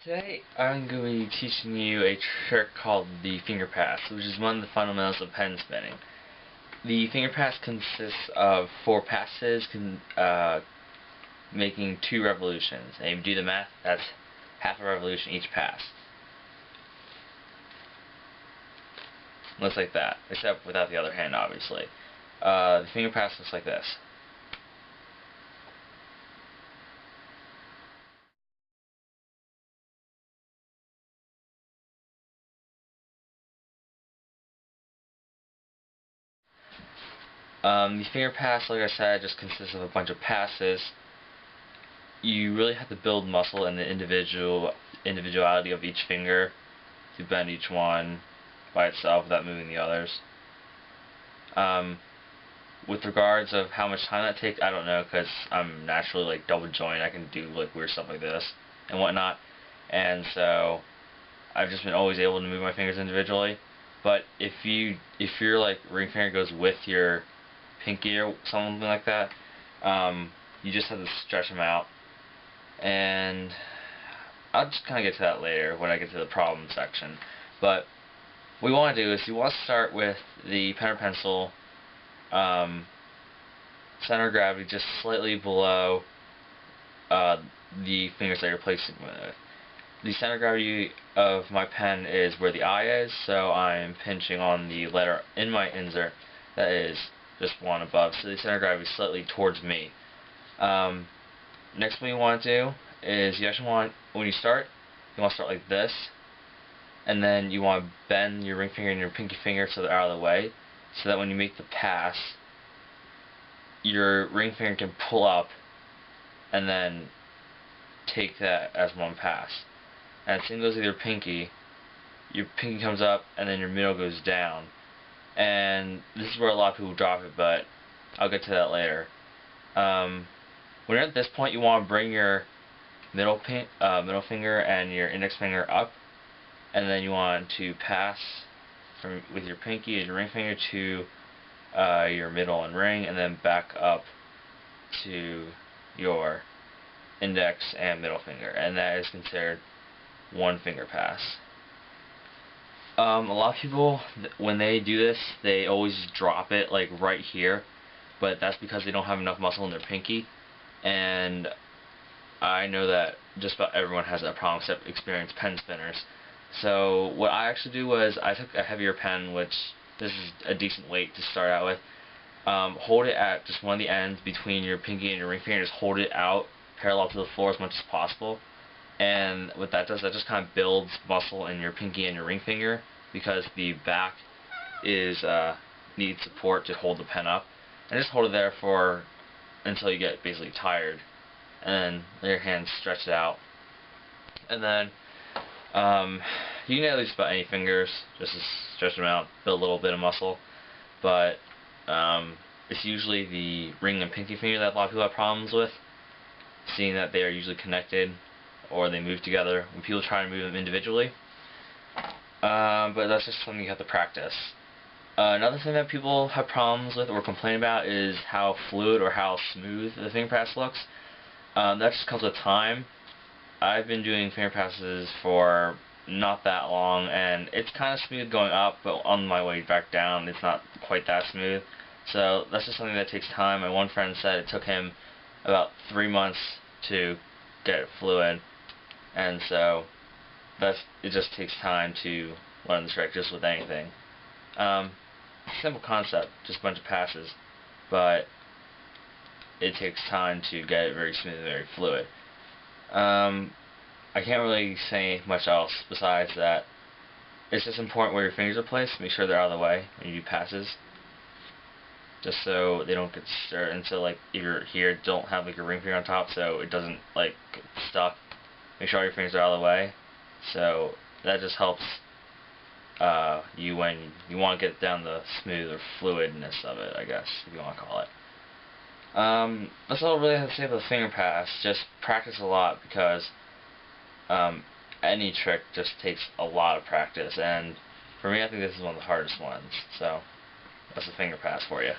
Today I'm going to be teaching you a trick called the Fingerpass, which is one of the fundamentals of pen spinning. The Fingerpass consists of 4 passes making 2 revolutions. And if you do the math, that's half a revolution each pass. Looks like that, except without the other hand, obviously. The Fingerpass looks like this. The finger pass, like I said, just consists of a bunch of passes. You really have to build muscle in the individuality of each finger to bend each one by itself without moving the others. With regards of how much time that takes, I don't know, because I'm naturally like double joint. I can do like weird stuff like this and whatnot, and I've just been always able to move my fingers individually. But if your like ring finger goes with your pinky or something like that, you just have to stretch them out. And I'll just kind of get to that later when I get to the problem section. But what you want to do is you want to start with the pen or pencil center of gravity just slightly below the fingers that you're placing with. The center of gravity of my pen is where the eye is, so I'm pinching on the letter in my insert that is just one above, so the center of gravity is slightly towards me. Next thing you want to do is you actually want, when you start, you want to start like this, and then you want to bend your ring finger and your pinky finger so they're out of the way, so that when you make the pass, your ring finger can pull up and then take that as one pass. And same goes with your pinky comes up and then your middle goes down. And this is where a lot of people drop it, but I'll get to that later. When you're at this point, you want to bring your middle finger and your index finger up, and then you want to pass with your pinky and your ring finger to your middle and ring, and then back up to your index and middle finger, and that is considered one finger pass. A lot of people, when they do this, they always drop it like right here, but that's because they don't have enough muscle in their pinky, and I know that just about everyone has that problem except experienced pen spinners. So what I actually do was I took a heavier pen, which this is a decent weight to start out with. Hold it at just one of the ends between your pinky and your ring finger, just hold it out parallel to the floor as much as possible. And what that does, that just kind of builds muscle in your pinky and your ring finger, because the back needs support to hold the pen up. And just hold it there until you get basically tired, and then let your hands stretch it out. And then you can at least about any fingers, just to stretch them out, build a little bit of muscle. But it's usually the ring and pinky finger that a lot of people have problems with, seeing that they are usually connected or they move together when people try to move them individually. But that's just something you have to practice. Another thing that people have problems with or complain about is how fluid or how smooth the finger pass looks. That just comes with time. I've been doing finger passes for not that long, and it's kind of smooth going up, but on my way back down it's not quite that smooth. So that's just something that takes time. My one friend said it took him about 3 months to get it fluid, and so it just takes time to learn the trick, just with anything. Simple concept, just a bunch of passes, but it takes time to get it very smooth and very fluid. I can't really say much else besides that. It's just important where your fingers are placed. Make sure they're out of the way when you do passes, just so they don't get stirred. And so, like, if you're here, don't have like your ring finger on top so it doesn't like get stuck. Make sure all your fingers are out of the way. So that just helps you when you want to get down the smooth or fluidness of it, I guess, if you want to call it. That's all I really have to say about the finger pass. Just practice a lot, because any trick just takes a lot of practice, and for me, I think this is one of the hardest ones. So that's the finger pass for you.